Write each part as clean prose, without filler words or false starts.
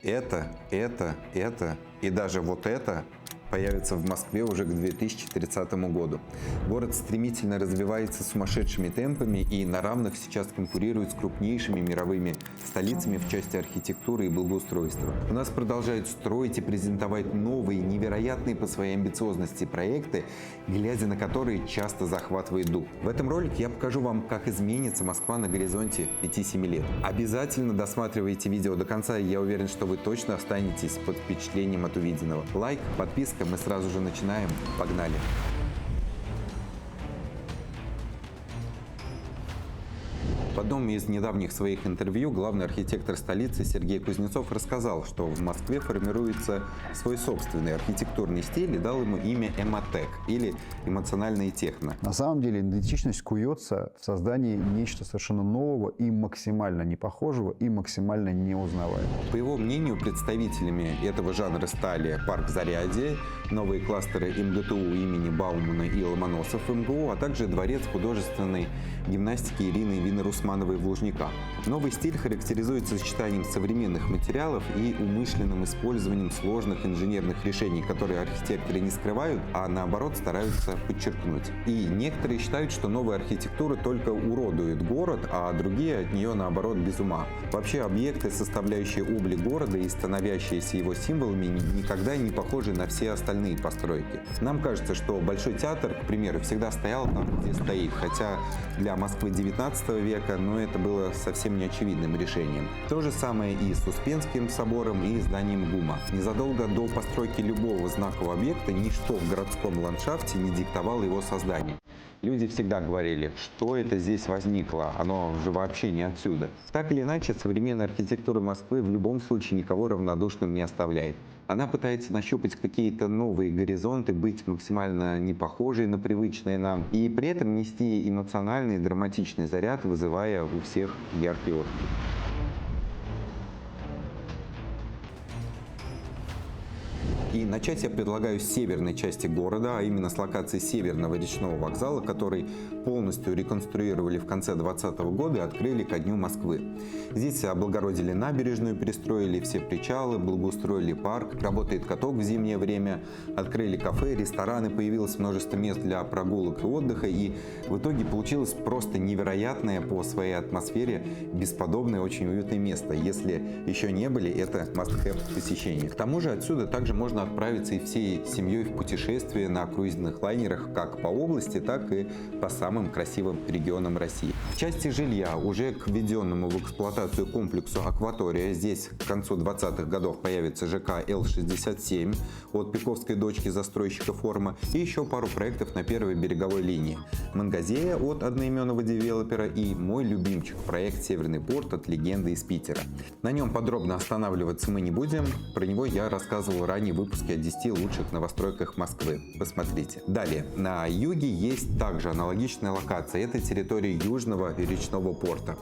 это и даже вот это появится в Москве уже к 2030 году. Город стремительно развивается сумасшедшими темпами и на равных сейчас конкурирует с крупнейшими мировыми столицами в части архитектуры и благоустройства. У нас продолжают строить и презентовать новые, невероятные по своей амбициозности проекты, глядя на которые часто захватывает дух. В этом ролике я покажу вам, как изменится Москва на горизонте 5-7 лет. Обязательно досматривайте видео до конца, и я уверен, что вы точно останетесь под впечатлением от увиденного. Лайк, подписка. Мы сразу же начинаем. Погнали! В одном из недавних своих интервью главный архитектор столицы Сергей Кузнецов рассказал, что в Москве формируется свой собственный архитектурный стиль и дал ему имя эмотек или эмоциональное техно. На самом деле идентичность куется в создании нечто совершенно нового и максимально непохожего и максимально неузнаваемого. По его мнению, представителями этого жанра стали парк Зарядье, новые кластеры МГТУ имени Баумана и Ломоносов МГУ, а также дворец художественной гимнастики Ирины Вины-Русмановой в Лужниках. Новый стиль характеризуется сочетанием современных материалов и умышленным использованием сложных инженерных решений, которые архитекторы не скрывают, а наоборот стараются подчеркнуть. И некоторые считают, что новая архитектура только уродует город, а другие от нее наоборот без ума. Вообще объекты, составляющие облик города и становящиеся его символами, никогда не похожи на все остальные постройки. Нам кажется, что Большой театр, к примеру, всегда стоял там, где стоит, хотя для Москвы 19 века, это было совсем неочевидным решением. То же самое и с Успенским собором и зданием ГУМа. Незадолго до постройки любого знакового объекта ничто в городском ландшафте не диктовало его создание. Люди всегда говорили, что это здесь возникло, оно же вообще не отсюда. Так или иначе, современная архитектура Москвы в любом случае никого равнодушным не оставляет. Она пытается нащупать какие-то новые горизонты, быть максимально не похожей на привычные нам, и при этом нести эмоциональный, драматичный заряд, вызывая у всех яркий отклик. И начать я предлагаю с северной части города, а именно с локации Северного речного вокзала, который полностью реконструировали в конце 2020 года и открыли ко Дню Москвы. Здесь облагородили набережную, перестроили все причалы, благоустроили парк, работает каток в зимнее время, открыли кафе, рестораны, появилось множество мест для прогулок и отдыха, и в итоге получилось просто невероятное по своей атмосфере, бесподобное, очень уютное место. Если еще не были, это must-have посещение. К тому же отсюда также можно отправиться и всей семьей в путешествие на круизных лайнерах как по области, так и по самым красивым регионам России. В части жилья уже к введенному в эксплуатацию комплексу «Акватория» здесь к концу 20-х годов появится ЖК Л-67 от Пиковской дочки застройщика «Форма» и еще пару проектов на первой береговой линии. Мангазея от одноименного девелопера и мой любимчик проект «Северный порт» от легенды из Питера. На нем подробно останавливаться мы не будем, про него я рассказывал ранее в выпуске о 10 лучших новостройках Москвы. Посмотрите. Далее. На юге есть также аналогичная локация. Это территория Южного речного порта.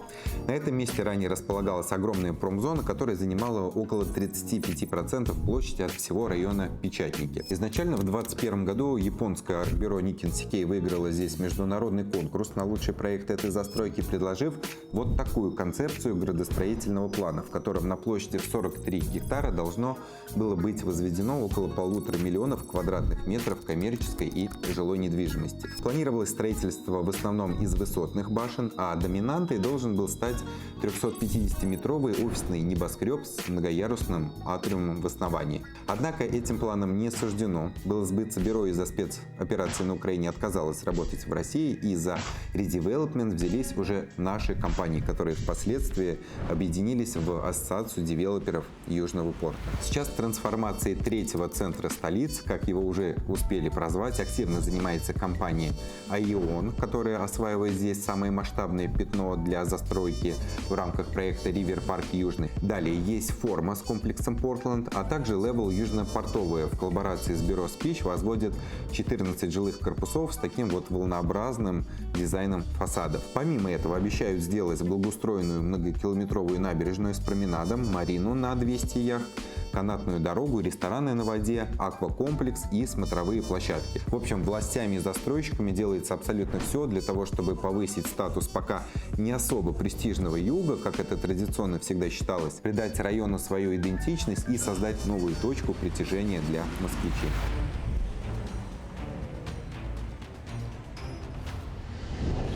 На этом месте ранее располагалась огромная промзона, которая занимала около 35% площади от всего района Печатники. Изначально в 2021 году японское арт-бюро Никин Сикей выиграло здесь международный конкурс на лучший проект этой застройки, предложив вот такую концепцию градостроительного плана, в котором на площади в 43 гектара должно было быть возведено около 1,5 миллионов квадратных метров коммерческой и жилой недвижимости. Планировалось строительство в основном из высотных башен, а доминантой должен был стать 350-метровый офисный небоскреб с многоярусным атриумом в основании. Однако этим планам не суждено было сбыться. Бюро из-за спецоперации на Украине отказалось работать в России, и за редевелопмент взялись уже наши компании, которые впоследствии объединились в Ассоциацию девелоперов Южного порта. Сейчас трансформацией третьего центра столицы, как его уже успели прозвать, активно занимается компания Aion, которая осваивает здесь самое масштабное пятно для застройки в рамках проекта Ривер Парк Южный. Далее есть Форма с комплексом Портленд, а также Level Южно-Портовая в коллаборации с бюро Speech возводит 14 жилых корпусов с таким вот волнообразным дизайном фасадов. Помимо этого обещают сделать благоустроенную многокилометровую набережную с променадом, марину на 200 яхт, канатную дорогу, рестораны на воде, аквакомплекс и смотровые площадки. В общем, властями и застройщиками делается абсолютно все для того, чтобы повысить статус пока не особо престижного юга, как это традиционно всегда считалось, придать району свою идентичность и создать новую точку притяжения для москвичей.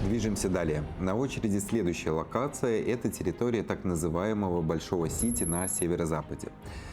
Движемся далее. На очереди следующая локация – это территория так называемого Большого Сити на северо-западе.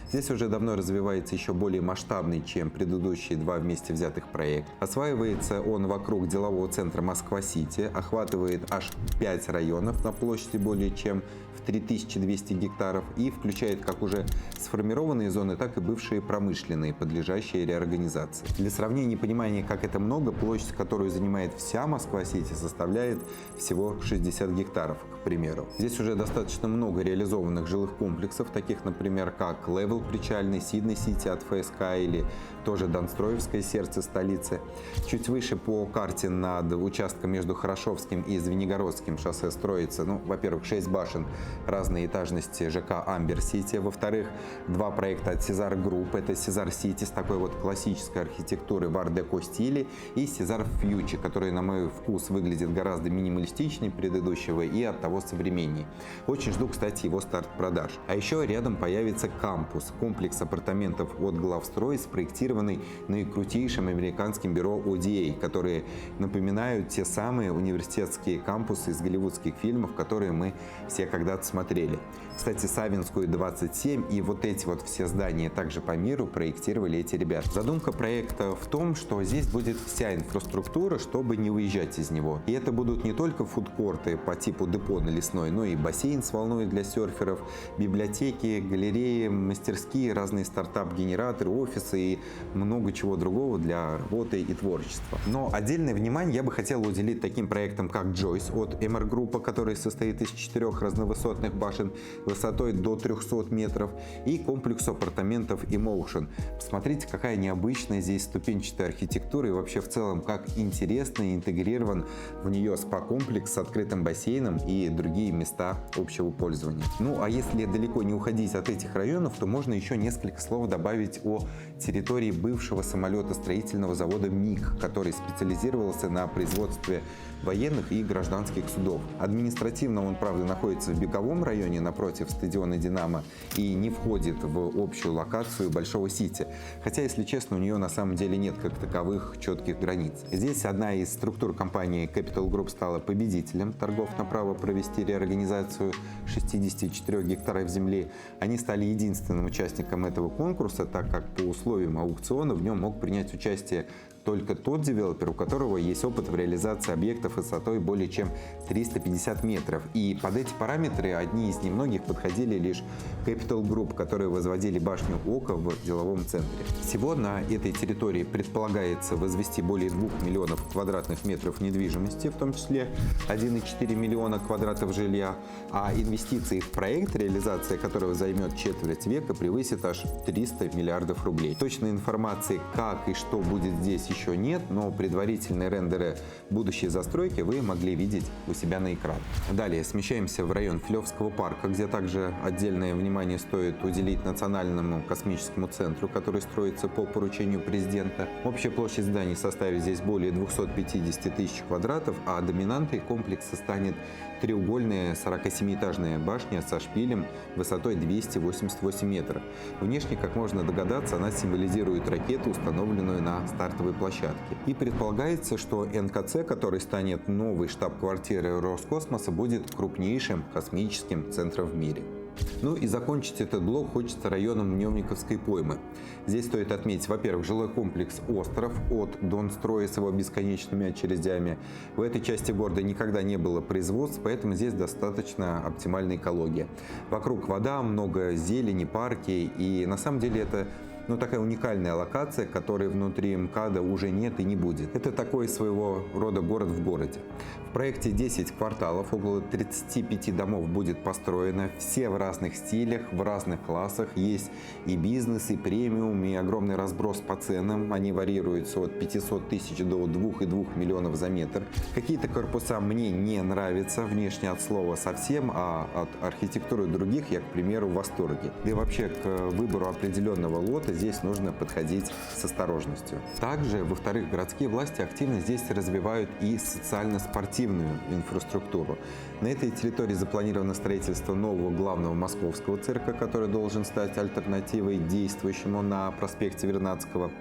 Здесь уже давно развивается еще более масштабный, чем предыдущие два вместе взятых проекта. Осваивается он вокруг делового центра Москва-Сити, охватывает аж 5 районов на площади более чем в 3200 гектаров и включает как уже сформированные зоны, так и бывшие промышленные, подлежащие реорганизации. Для сравнения и понимания, как это много, площадь, которую занимает вся Москва-Сити, составляет всего 60 гектаров, к примеру. Здесь уже достаточно много реализованных жилых комплексов, таких, например, как Левел Причальный, Сидней-Сити от ФСК или тоже Донстроевское сердце столицы. Чуть выше по карте над участком между Хорошевским и Звенигородским шоссе строится, во-первых, 6 башен разной этажности ЖК Амбер-Сити, во-вторых, два проекта от Сезар Групп, это Сезар-Сити с такой вот классической архитектурой в ар-деко стиле и Сезар Фьючи, который, на мой вкус, выглядит гораздо минималистичнее предыдущего и оттого современнее. Очень жду, кстати, его старт продаж. А еще рядом появится кампус, комплекс апартаментов от Главстрой, спроектированный наикрутейшим американским бюро ODA, которые напоминают те самые университетские кампусы из голливудских фильмов, которые мы все когда-то смотрели. Кстати, Савинскую 27 и вот эти вот все здания также по миру проектировали эти ребята. Задумка проекта в том, что здесь будет вся инфраструктура, чтобы не выезжать из него. И это будут не только фудкорты по типу депо на Лесной, но и бассейн с волной для серферов, библиотеки, галереи, мастерские, разные стартап-генераторы, офисы и много чего другого для работы и творчества. Но отдельное внимание я бы хотел уделить таким проектам, как Joyce от MR Group, который состоит из 4 разновысотных башен высотой до 300 метров, и комплексу апартаментов Emotion. Посмотрите, какая необычная здесь ступенчатая архитектура и вообще в целом, как интересно интегрирован в нее спа-комплекс с открытым бассейном и другие места общего пользования. Ну а если далеко не уходить от этих районов, то можно еще несколько слов добавить о территории бывшего самолетостроительного завода МиГ, который специализировался на производстве военных и гражданских судов. Административно он, правда, находится в Беговом районе напротив стадиона «Динамо» и не входит в общую локацию Большого Сити. Хотя, если честно, у нее на самом деле нет как таковых четких границ. Здесь одна из структур компании Capital Group стала победителем торгов на право провести реорганизацию 64 гектаров земли. Они стали единственным участником этого конкурса, так как по условиям аукциона в нем мог принять участие только тот девелопер, у которого есть опыт в реализации объектов высотой более чем 350 метров. И под эти параметры одни из немногих подходили лишь Capital Group, которые возводили башню Ока в деловом центре. Всего на этой территории предполагается возвести более 2 миллионов квадратных метров недвижимости, в том числе 1,4 миллиона квадратов жилья, а инвестиции в проект, реализация которого займет четверть века, превысит аж 300 миллиардов рублей. Точной информации, как и что будет здесь, еще нет, но предварительные рендеры будущей застройки вы могли видеть у себя на экране. Далее смещаемся в район Филевского парка, где также отдельное внимание стоит уделить Национальному космическому центру, который строится по поручению президента. Общая площадь зданий составит здесь более 250 тысяч квадратов, а доминантой комплекса станет треугольная 47-этажная башня со шпилем высотой 288 метров. Внешне, как можно догадаться, она символизирует ракету, установленную на стартовой площадке. И предполагается, что НКЦ, который станет новой штаб-квартирой Роскосмоса, будет крупнейшим космическим центром в мире. Ну и закончить этот блок хочется районом Мневниковской поймы. Здесь стоит отметить, во-первых, жилой комплекс «Остров» от Донстроя с его бесконечными очередями. В этой части города никогда не было производств, поэтому здесь достаточно оптимальная экология. Вокруг вода, много зелени, парки, и на самом деле это но такая уникальная локация, которой внутри МКАДа уже нет и не будет. Это такой своего рода город в городе. В проекте 10 кварталов, около 35 домов будет построено, все в разных стилях, в разных классах. Есть и бизнес, и премиум, и огромный разброс по ценам. Они варьируются от 500 тысяч до 2,2 миллионов за метр. Какие-то корпуса мне не нравятся, внешне от слова совсем, а от архитектуры других я, к примеру, в восторге. Да и вообще к выбору определенного лота здесь нужно подходить с осторожностью. Также, во-вторых, городские власти активно здесь развивают и социально-спортивную инфраструктуру. На этой территории запланировано строительство нового главного московского цирка, который должен стать альтернативой действующему на проспекте Вернадского.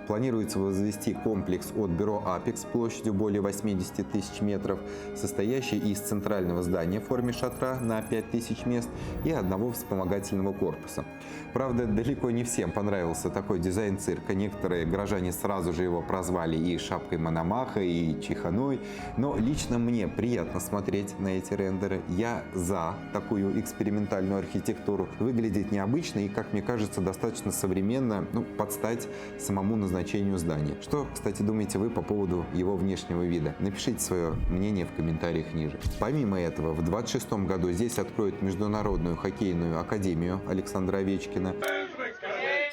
Планируется возвести комплекс от бюро «Апекс» площадью более 80 тысяч метров, состоящий из центрального здания в форме шатра на 5 тысяч мест и одного вспомогательного корпуса. Правда, далеко не всем понравился такой дизайн цирка. Некоторые горожане сразу же его прозвали и шапкой Мономаха, и чеханой. Но лично мне приятно смотреть на эти рендеры. Я за такую экспериментальную архитектуру. Выглядит необычно и, как мне кажется, достаточно современно, под стать самому назначению здания. Что, кстати, думаете вы по поводу его внешнего вида? Напишите свое мнение в комментариях ниже. Помимо этого, в 2026 году здесь откроют Международную хоккейную академию Александра Овечкина.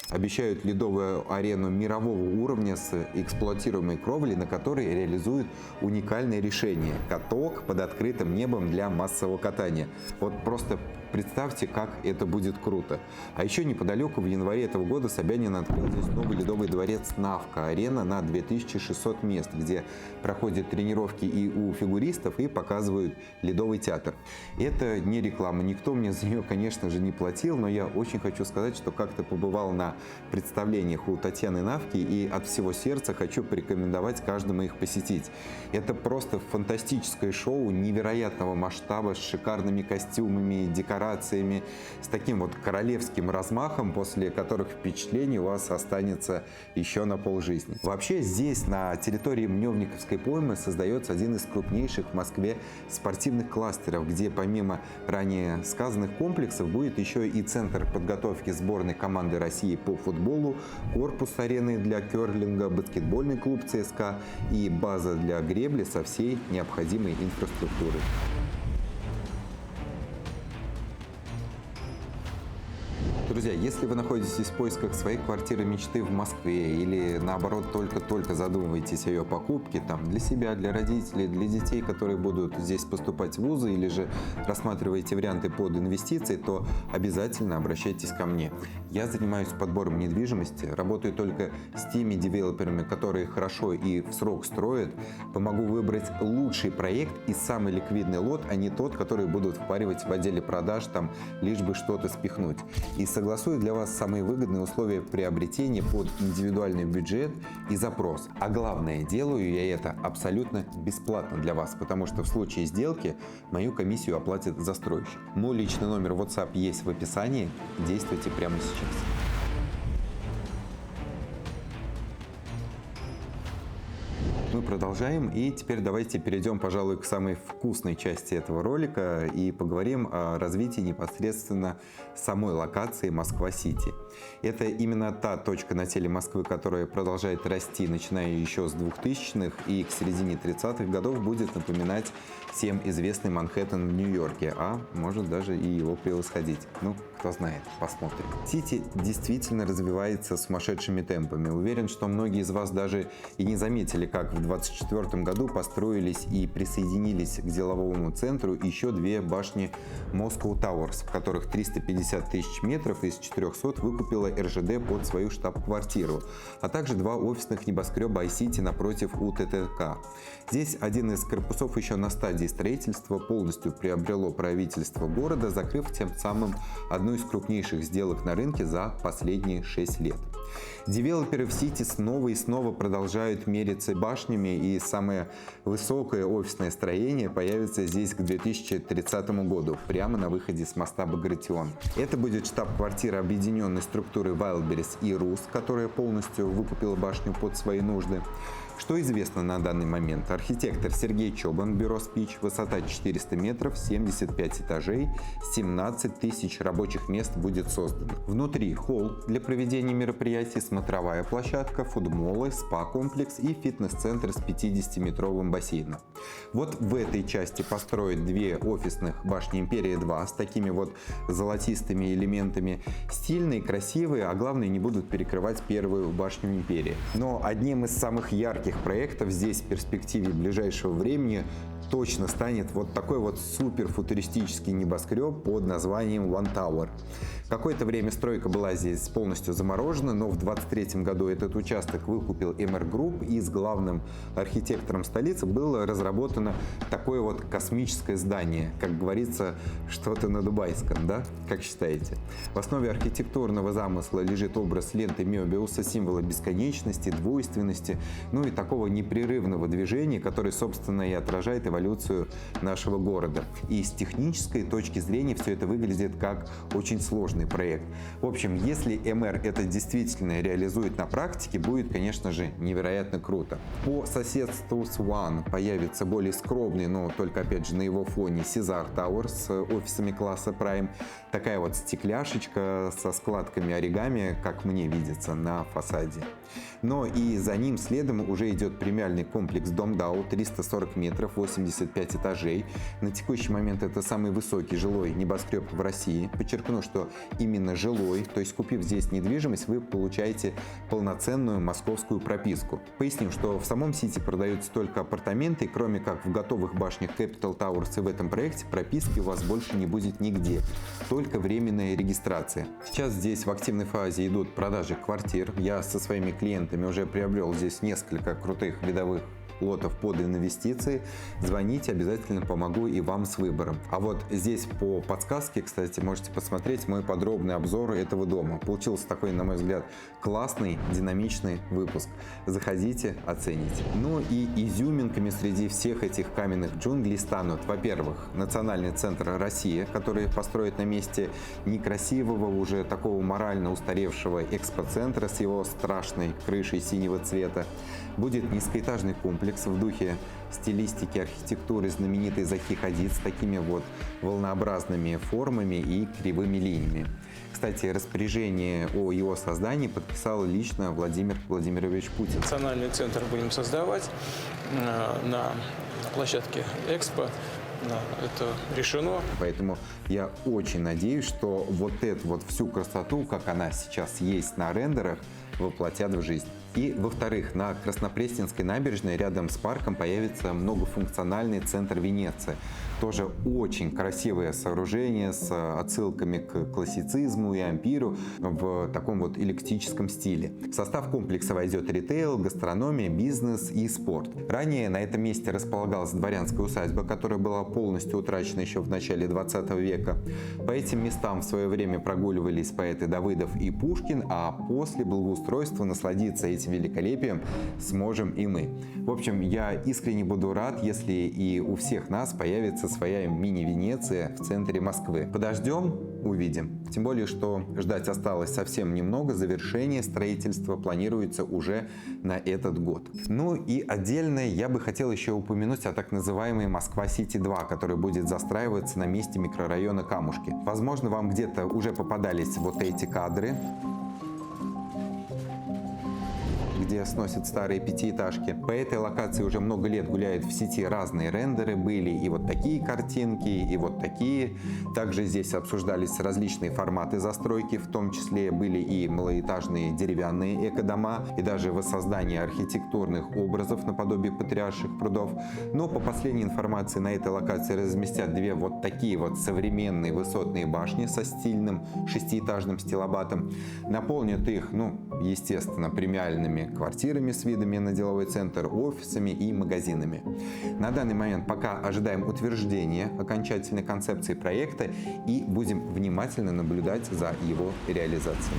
Обещают ледовую арену мирового уровня с эксплуатируемой кровлей, на которой реализуют уникальное решение – каток под открытым небом для массового катания. Вот просто представьте, как это будет круто. А еще неподалеку в январе этого года Собянин открыл здесь новый ледовый дворец «Навка-арена» на 2600 мест, где проходят тренировки и у фигуристов, и показывают ледовый театр. Это не реклама, никто мне за нее, конечно же, не платил, но я очень хочу сказать, что как-то побывал на представлениях у Татьяны Навки и от всего сердца хочу порекомендовать каждому их посетить. Это просто фантастическое шоу невероятного масштаба с шикарными костюмами, декорациями, с таким вот королевским размахом, после которых впечатлений у вас останется еще на полжизни. Вообще здесь, на территории Мневниковской поймы, создается один из крупнейших в Москве спортивных кластеров, где помимо ранее сказанных комплексов будет еще и центр подготовки сборной команды России по футболу, корпус арены для керлинга, баскетбольный клуб ЦСКА и база для гребли со всей необходимой инфраструктурой. Друзья, если вы находитесь в поисках своей квартиры мечты в Москве или наоборот только-только задумываетесь о ее покупке там, для себя, для родителей, для детей, которые будут здесь поступать в вузы, или же рассматриваете варианты под инвестиции, то обязательно обращайтесь ко мне. Я занимаюсь подбором недвижимости, работаю только с теми девелоперами, которые хорошо и в срок строят. Помогу выбрать лучший проект и самый ликвидный лот, а не тот, который будут впаривать в отделе продаж, там, лишь бы что-то спихнуть. И согласую для вас самые выгодные условия приобретения под индивидуальный бюджет и запрос. А главное, делаю я это абсолютно бесплатно для вас, потому что в случае сделки мою комиссию оплатит застройщик. Мой личный номер WhatsApp есть в описании. Действуйте прямо сейчас. Мы продолжаем, и теперь давайте перейдем, пожалуй, к самой вкусной части этого ролика и поговорим о развитии непосредственно самой локации Москва-Сити. Это именно та точка на теле Москвы, которая продолжает расти, начиная еще с 2000-х, и к середине 30-х годов будет напоминать всем известный Манхэттен в Нью-Йорке, а может даже и его превосходить. Ну, кто знает, посмотрим. Сити действительно развивается сумасшедшими темпами. Уверен, что многие из вас даже и не заметили, как в 2024 году построились и присоединились к деловому центру еще две башни Moscow Towers, в которых 350 тысяч метров из 400 выкупила РЖД под свою штаб-квартиру, а также два офисных небоскреба iCity напротив УТТК. Здесь один из корпусов еще на стадии строительства полностью приобрело правительство города, закрыв тем самым одну из крупнейших сделок на рынке за последние 6 лет. Девелоперы в Сити снова и снова продолжают мериться башнями, и самое высокое офисное строение появится здесь к 2030 году, прямо на выходе с моста Багратион. Это будет штаб-квартира объединенной структуры Wildberries и Rus, которая полностью выкупила башню под свои нужды. Что известно на данный момент? Архитектор Сергей Чобан, бюро «Спич», высота 400 метров, 75 этажей, 17 тысяч рабочих мест будет создано. Внутри холл для проведения мероприятий, смотровая площадка, фудмолы, спа-комплекс и фитнес-центр с 50-метровым бассейном. Вот в этой части построят две офисных башни «Империя-2» с такими вот золотистыми элементами. Стильные, красивые, а главное, не будут перекрывать первую башню «Империи». Но одним из самых ярких проектов здесь в перспективе ближайшего времени точно станет вот такой вот супер футуристический небоскреб под названием One Tower. Какое-то время стройка была здесь полностью заморожена, но в 2023 году этот участок выкупил MR Group, и с главным архитектором столицы было разработано такое вот космическое здание, как говорится, что-то на дубайском, да? Как считаете? В основе архитектурного замысла лежит образ ленты Мёбиуса, символа бесконечности, двойственности, ну и такого непрерывного движения, который, собственно, и отражает эволюцию нашего города. И с технической точки зрения все это выглядит как очень сложный проект. В общем, если МР это действительно реализует на практике, будет, конечно же, невероятно круто. По соседству с One появится более скромный, но только, опять же, на его фоне Caesar Tower с офисами класса Prime. Такая вот стекляшечка со складками оригами, как мне видится, на фасаде. Но и за ним следом уже идет премиальный комплекс Дом Дау, 340 метров, 85 этажей. На текущий момент это самый высокий жилой небоскреб в России. Подчеркну, что именно жилой, то есть купив здесь недвижимость, вы получаете полноценную московскую прописку. Поясним, что в самом Сити продаются только апартаменты, и кроме как в готовых башнях Capital Towers и в этом проекте, прописки у вас больше не будет нигде, только временная регистрация. Сейчас здесь в активной фазе идут продажи квартир. Я со своими клиентами уже приобрел здесь несколько крутых видовых лотов под инвестиции. Звоните, обязательно помогу и вам с выбором. А вот здесь по подсказке, кстати, можете посмотреть мой подробный обзор этого дома. Получился такой, на мой взгляд, классный, динамичный выпуск. Заходите, оцените. Ну и изюминками среди всех этих каменных джунглей станут, во-первых, Национальный центр России, который построит на месте некрасивого, уже такого морально устаревшего экспоцентра с его страшной крышей синего цвета. Будет низкоэтажный комплекс в духе стилистики архитектуры знаменитой Захи Хадид с такими вот волнообразными формами и кривыми линиями. Кстати, распоряжение о его создании подписал лично Владимир Владимирович Путин. Национальный центр будем создавать на площадке Экспо. Да, это решено. Поэтому я очень надеюсь, что вот эту вот всю красоту, как она сейчас есть на рендерах, воплотят в жизнь. И, во-вторых, на Краснопресненской набережной рядом с парком появится многофункциональный центр Венеция. Тоже очень красивое сооружение с отсылками к классицизму и ампиру в таком вот эклектическом стиле. В состав комплекса войдет ритейл, гастрономия, бизнес и спорт. Ранее на этом месте располагалась дворянская усадьба, которая была полностью утрачена еще в начале 20 века. По этим местам в свое время прогуливались поэты Давыдов и Пушкин, а после благоустройства насладиться этим великолепием сможем и мы. В общем, я искренне буду рад, если и у всех нас появится своя мини-Венеция в центре Москвы. Подождем, увидим. Тем более, что ждать осталось совсем немного. Завершение строительства планируется уже на этот год. Ну и отдельно я бы хотел еще упомянуть о так называемой Москва-Сити-2, который будет застраиваться на месте микрорайона Камушки. Возможно, вам где-то уже попадались вот эти кадры, где сносят старые пятиэтажки. По этой локации уже много лет гуляют в сети разные рендеры. Были и вот такие картинки, и вот такие. Также здесь обсуждались различные форматы застройки, в том числе были и малоэтажные деревянные экодома, и даже воссоздание архитектурных образов наподобие патриарших прудов. Но по последней информации на этой локации разместят две вот такие вот современные высотные башни со стильным шестиэтажным стилобатом. Наполнят их, естественно, премиальными квартирами с видами на деловой центр, офисами и магазинами. На данный момент пока ожидаем утверждения окончательной концепции проекта и будем внимательно наблюдать за его реализацией.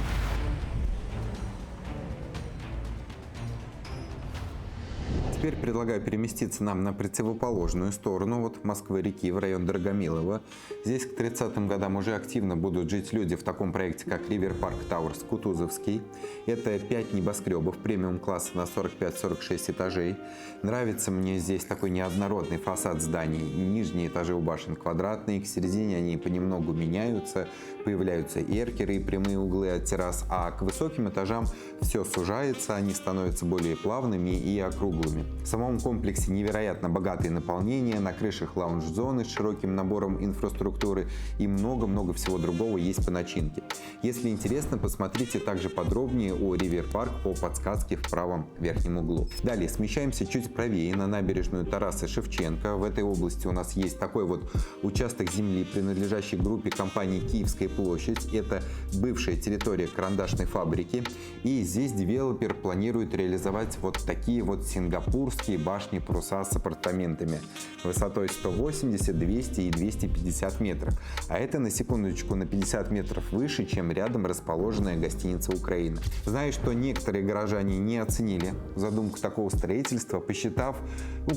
теперь предлагаю переместиться нам на противоположную сторону от Москвы-реки в район Дорогомилово. Здесь к 30-м годам уже активно будут жить люди в таком проекте, как River Park Towers Кутузовский. Это 5 небоскребов премиум-класса на 45-46 этажей. Нравится мне здесь такой неоднородный фасад зданий. Нижние этажи у башен квадратные, к середине они понемногу меняются, появляются эркеры и прямые углы от террас, а к высоким этажам все сужается, они становятся более плавными и округлыми. В самом комплексе невероятно богатое наполнение, на крышах лаунж-зоны с широким набором инфраструктуры и много-много всего другого есть по начинке. Если интересно, посмотрите также подробнее о River Park по подсказке в правом верхнем углу. Далее смещаемся чуть правее на набережную Тараса Шевченко. В этой области у нас есть такой вот участок земли, принадлежащий группе компании «Киевская площадь». Это бывшая территория карандашной фабрики. И здесь девелопер планирует реализовать вот такие вот сингапурские башни-паруса с апартаментами высотой 180, 200 и 250 метров. А это, на секундочку, на 50 метров выше, чем рядом расположенная гостиница «Украина». Знаю, что некоторые горожане не оценили задумку такого строительства, посчитав,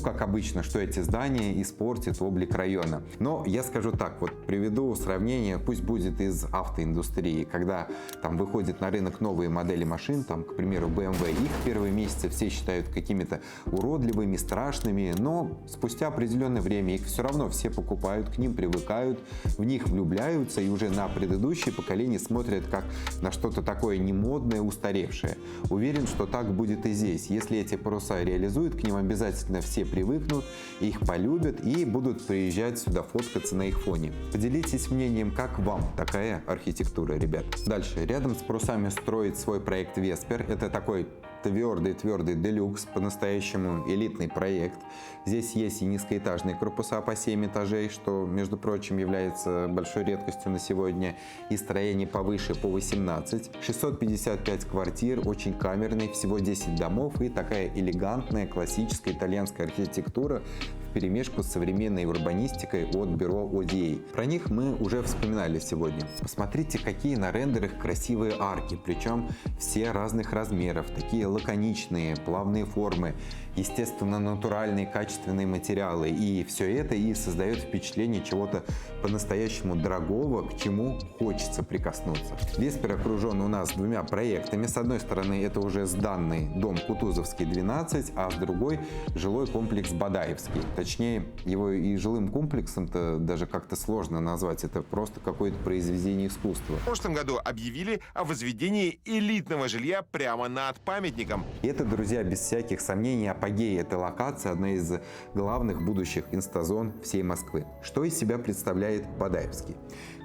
как обычно, что эти здания испортят облик района. Но я скажу так, вот приведу сравнение, пусть будет из автоиндустрии, когда там выходят на рынок новые модели машин, там, к примеру, BMW, их первые месяцы все считают какими-то уродливыми, страшными, но спустя определенное время их все равно все покупают, к ним привыкают, в них влюбляются и уже на предыдущее поколение смотрят как на что-то такое немодное, устаревшее. Уверен, что так будет и здесь. Если эти паруса реализуют, к ним обязательно все привыкнут, их полюбят и будут приезжать сюда фоткаться на их фоне. Поделитесь мнением, как вам такая архитектура, ребят. Дальше. Рядом с парусами строит свой проект Веспер. Это такой твердый делюкс, по-настоящему элитный проект. Здесь есть и низкоэтажные корпуса по 7 этажей, что, между прочим, является большой редкостью на сегодня, и строение повыше по 18. 655 квартир, очень камерный, всего 10 домов и такая элегантная классическая итальянская архитектура вперемешку с современной урбанистикой от бюро ODA. Про них мы уже вспоминали сегодня. Посмотрите, какие на рендерах красивые арки, причем все разных размеров, такие лаконичные, плавные формы, естественно, натуральные, качественные материалы. И все это и создает впечатление чего-то по-настоящему дорогого, к чему хочется прикоснуться. Веспер окружен у нас двумя проектами. С одной стороны, это уже сданный дом Кутузовский 12, а с другой жилой комплекс Бадаевский. Точнее, его и жилым комплексом-то даже как-то сложно назвать. Это просто какое-то произведение искусства. В прошлом году объявили о возведении элитного жилья прямо над памятником. И это, друзья, без всяких сомнений, апогей этой локации, одна из главных будущих инстазон всей Москвы. Что из себя представляет Бадаевский?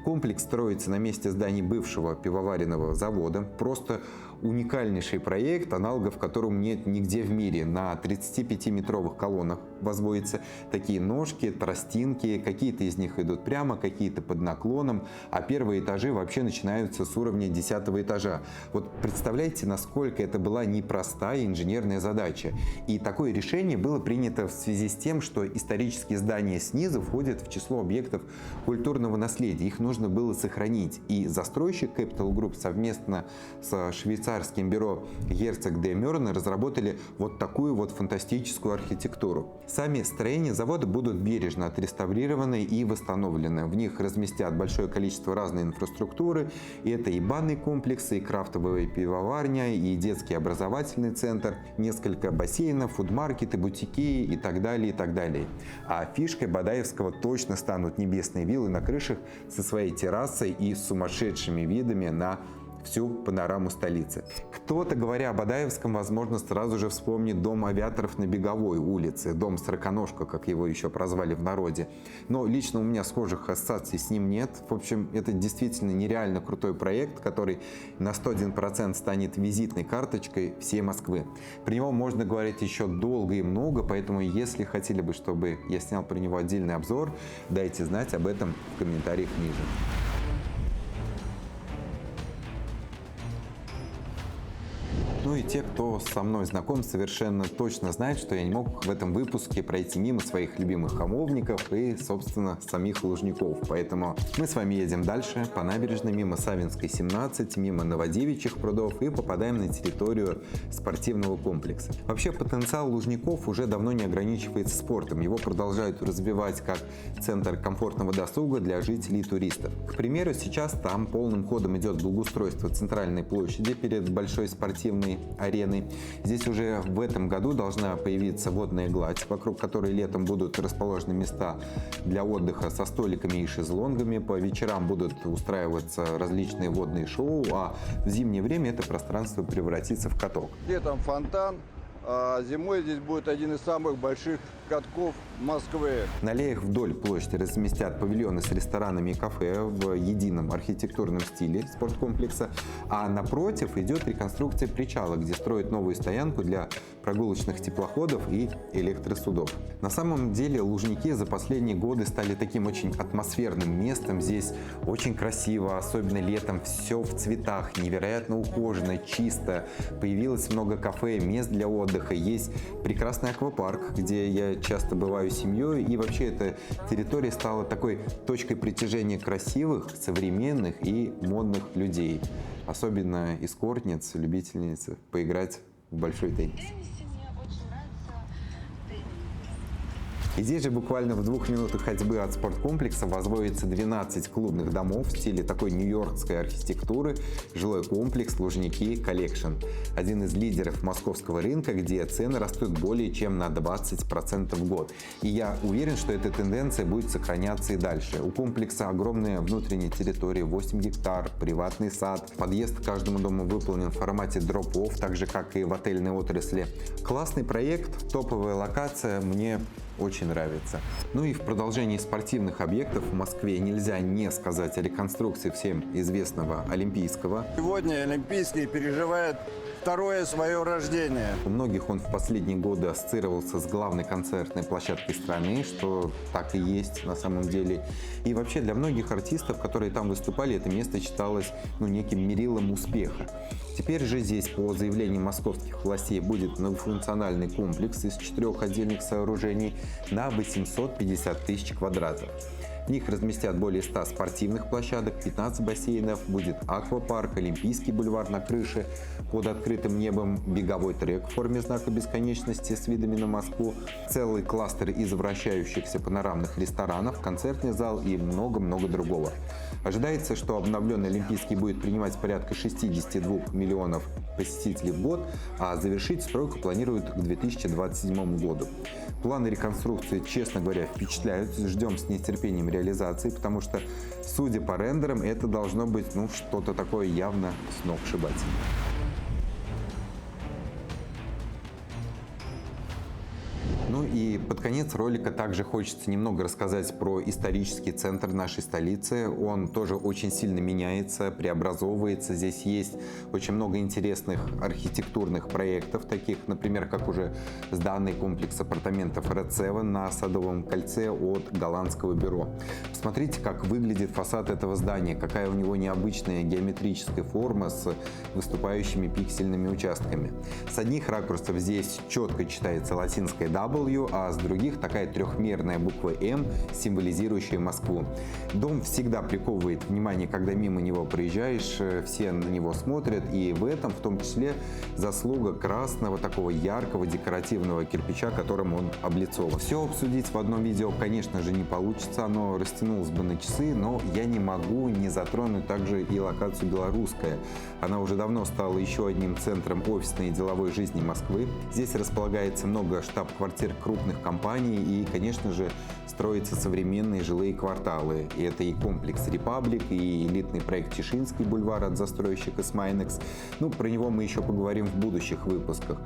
Комплекс строится на месте зданий бывшего пивоваренного завода. Просто уникальнейший проект, аналогов которому нет нигде в мире. На 35-метровых колоннах возводятся такие ножки, тростинки. Какие-то из них идут прямо, какие-то под наклоном. А первые этажи вообще начинаются с уровня 10-го этажа. Вот представляете, насколько это была непростая инженерная задача. И такое решение было принято в связи с тем, что исторические здания снизу входят в число объектов культурного наследия. Их нужно было сохранить. И застройщик Capital Group совместно с швейцарским бюро Герцог де Мёрне разработали вот такую вот фантастическую архитектуру. Сами строения завода будут бережно отреставрированы и восстановлены. В них разместят большое количество разной инфраструктуры. И это и банный комплекс, и крафтовая пивоварня, и детский образовательный центр, несколько бассейнов, фудмаркеты, бутики и так далее, и так далее. А фишкой Бадаевского точно станут небесные виллы на крышах со своей террасой и с сумасшедшими видами на всю панораму столицы. Кто-то, говоря о Бадаевском, возможно, сразу же вспомнит дом авиаторов на Беговой улице, дом Сороконожка, как его еще прозвали в народе. Но лично у меня схожих ассоциаций с ним нет. В общем, это действительно нереально крутой проект, который на 101% станет визитной карточкой всей Москвы. Про него можно говорить еще долго и много, поэтому если хотели бы, чтобы я снял про него отдельный обзор, дайте знать об этом в комментариях ниже. Ну Ну и те, кто со мной знаком, совершенно точно знают, что я не мог в этом выпуске пройти мимо своих любимых хамовников и, собственно, самих Лужников. Поэтому мы с вами едем дальше по набережной, мимо Савинской, 17, мимо Новодевичьих прудов и попадаем на территорию спортивного комплекса. Вообще потенциал Лужников уже давно не ограничивается спортом. Его продолжают развивать как центр комфортного досуга для жителей и туристов. К примеру, сейчас там полным ходом идет благоустройство центральной площади перед большой спортивной ареной. Здесь уже в этом году должна появиться водная гладь, вокруг которой летом будут расположены места для отдыха со столиками и шезлонгами. По вечерам будут устраиваться различные водные шоу, а в зимнее время это пространство превратится в каток. Летом фонтан, а зимой здесь будет один из самых больших катков Москвы. На аллеях вдоль площади разместят павильоны с ресторанами и кафе в едином архитектурном стиле спорткомплекса, а напротив идет реконструкция причала, где строят новую стоянку для прогулочных теплоходов и электросудов. На самом деле Лужники за последние годы стали таким очень атмосферным местом. Здесь очень красиво, особенно летом, все в цветах, невероятно ухоженно, чисто. Появилось много кафе, мест для отдыха, есть прекрасный аквапарк, где я часто бываю с семьей, и вообще эта территория стала такой точкой притяжения красивых, современных и модных людей. Особенно эскортниц, любительниц поиграть в большой теннис. И здесь же буквально в 2 минутах ходьбы от спорткомплекса возводится 12 клубных домов в стиле такой нью-йоркской архитектуры, жилой комплекс Лужники Коллекшн. Один из лидеров московского рынка, где цены растут более чем на 20% в год. И я уверен, что эта тенденция будет сохраняться и дальше. У комплекса огромная внутренняя территория, 8 гектар, приватный сад. Подъезд к каждому дому выполнен в формате дроп-офф, так же как и в отельной отрасли. Классный проект, топовая локация, мне очень нравится. Ну и в продолжении спортивных объектов в Москве нельзя не сказать о реконструкции всем известного Олимпийского. Сегодня Олимпийский переживает второе свое рождение. У многих он в последние годы ассоциировался с главной концертной площадкой страны, что так и есть на самом деле. И вообще для многих артистов, которые там выступали, это место считалось неким мерилом успеха. Теперь же здесь, по заявлению московских властей, будет многофункциональный комплекс из 4 отдельных сооружений на 850 тысяч квадратов. В них разместят более 100 спортивных площадок, 15 бассейнов, будет аквапарк, Олимпийский бульвар на крыше под открытым небом, беговой трек в форме знака бесконечности с видами на Москву, целый кластер из вращающихся панорамных ресторанов, концертный зал и много-много другого. Ожидается, что обновленный Олимпийский будет принимать порядка 62 миллионов посетителей в год, а завершить стройку планируют к 2027 году. Планы реконструкции, честно говоря, впечатляют. Ждем с нетерпением реализации, потому что, судя по рендерам, это должно быть что-то такое явно сногсшибательное. Ну и под конец ролика также хочется немного рассказать про исторический центр нашей столицы. Он тоже очень сильно меняется, преобразовывается. Здесь есть очень много интересных архитектурных проектов, таких, например, как уже сданный комплекс апартаментов Red Seven на Садовом кольце от голландского бюро. Посмотрите, как выглядит фасад этого здания, какая у него необычная геометрическая форма с выступающими пиксельными участками. С одних ракурсов здесь четко читается латинская W, а с других такая трехмерная буква М, символизирующая Москву. Дом всегда приковывает внимание, когда мимо него проезжаешь, все на него смотрят, и в этом в том числе заслуга красного, такого яркого декоративного кирпича, которым он облицован. Все обсудить в одном видео, конечно же, не получится, оно растянулось бы на часы, но я не могу не затронуть также и локацию Белорусская. Она уже давно стала еще одним центром офисной и деловой жизни Москвы. Здесь располагается много штаб-квартир крупных компаний и, конечно же, строятся современные жилые кварталы. И это и комплекс «Репаблик», и элитный проект «Тишинский бульвар» от застройщика «Смайнекс». Про него мы еще поговорим в будущих выпусках.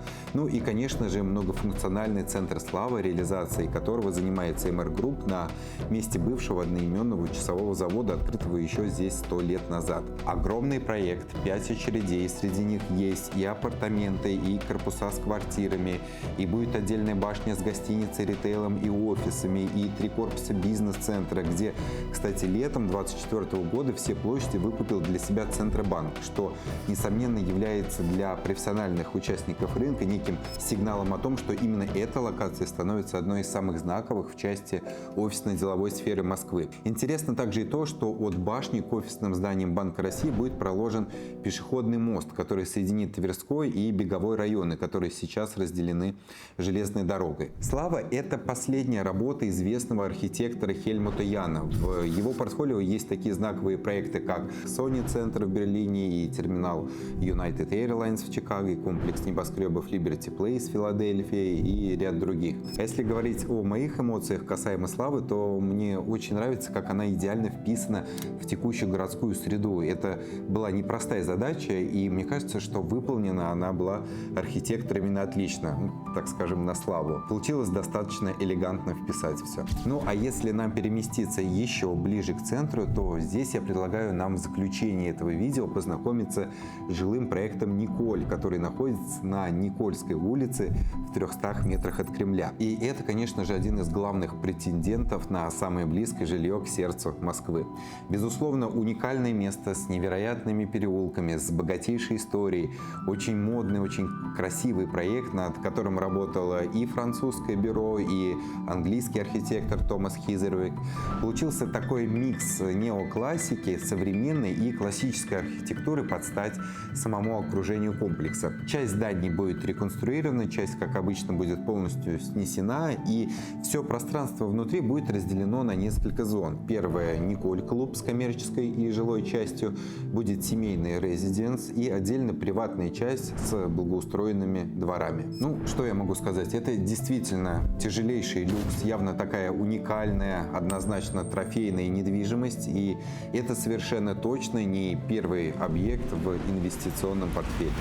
И, конечно же, многофункциональный центр славы, реализацией которого занимается МР Групп на месте бывшего одноименного часового завода, открытого еще здесь 100 лет назад. Огромный проект, 5 очередей, среди них есть и апартаменты, и корпуса с квартирами, и будет отдельная башня с гостиницей, ритейлом и офисами, и 3 корпуса бизнес-центра, где, кстати, летом 2024 года все площади выкупил для себя Центробанк, что, несомненно, является для профессиональных участников рынка неким сигналом о том, что именно эта локация становится одной из самых знаковых в части офисно-деловой сферы Москвы. Интересно также и то, что от башни к офисным зданиям Банка России будет проложен пешеходный мост, который соединит Тверской и Беговой районы, которые сейчас разделены железной дорогой. «Слава» — это последняя работа известного архитектора Хельмута Яна. В его портфолио есть такие знаковые проекты, как Sony Центр в Берлине и терминал United Airlines в Чикаго, и комплекс небоскребов Liberty Place в Филадельфии и ряд других. А если говорить о моих эмоциях касаемо «Славы», то мне очень нравится, как она идеально вписана в текущую городскую среду. Это была непростая задача, и мне кажется, что выполнена она была архитекторами на отлично, так скажем, на славу. Получилось достаточно элегантно вписать все. Ну, а если нам переместиться еще ближе к центру, то здесь я предлагаю нам в заключении этого видео познакомиться с жилым проектом «Николь», который находится на Никольской улице в 300 метрах от Кремля. И это, конечно же, один из главных претендентов на самое близкое жилье к сердцу Москвы. Безусловно, уникальное место с невероятными переулками, с богатейшей историей, очень модный, очень красивый проект, над которым работало и французское бюро, и английский архитектор Томас Хизервик. Получился такой микс неоклассики, современной и классической архитектуры под стать самому окружению комплекса. Часть зданий будет реконструирована, часть, как обычно, будет полностью снесена, и все пространство внутри будет разделено на несколько зон. Первая — Николь-клуб с коммерческой и жилой частью, будет семейный резиденс и отдельно приватная часть с благоустроенными дворами. Ну, что я могу сказать? Это действительно тяжелейший люкс, явно такая уникальная, однозначно трофейная недвижимость, и это совершенно точно не первый объект в инвестиционном портфеле.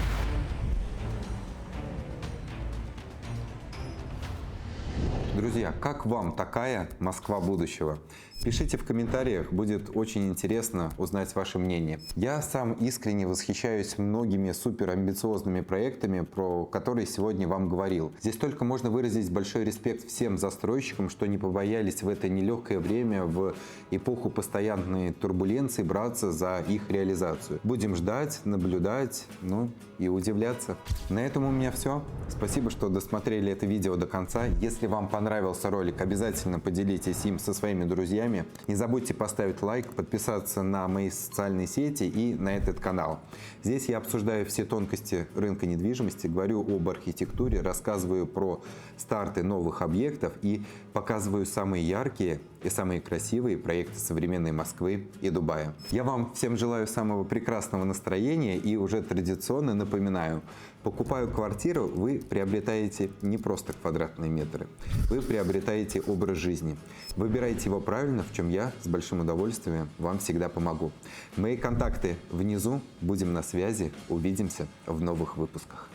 Друзья, как вам такая Москва будущего? Пишите в комментариях, будет очень интересно узнать ваше мнение. Я сам искренне восхищаюсь многими суперамбициозными проектами, про которые сегодня вам говорил. Здесь только можно выразить большой респект всем застройщикам, что не побоялись в это нелегкое время, в эпоху постоянной турбуленции, браться за их реализацию. Будем ждать, наблюдать, ну и удивляться. На этом у меня все. Спасибо, что досмотрели это видео до конца. Если вам понравился ролик, обязательно поделитесь им со своими друзьями. Не забудьте поставить лайк, подписаться на мои социальные сети и на этот канал. Здесь я обсуждаю все тонкости рынка недвижимости, говорю об архитектуре, рассказываю про старты новых объектов и показываю самые яркие и самые красивые проекты современной Москвы и Дубая. Я вам всем желаю самого прекрасного настроения и уже традиционно напоминаю: покупая квартиру, вы приобретаете не просто квадратные метры, вы приобретаете образ жизни. Выбирайте его правильно, в чем я с большим удовольствием вам всегда помогу. Мои контакты внизу, будем на связи, увидимся в новых выпусках.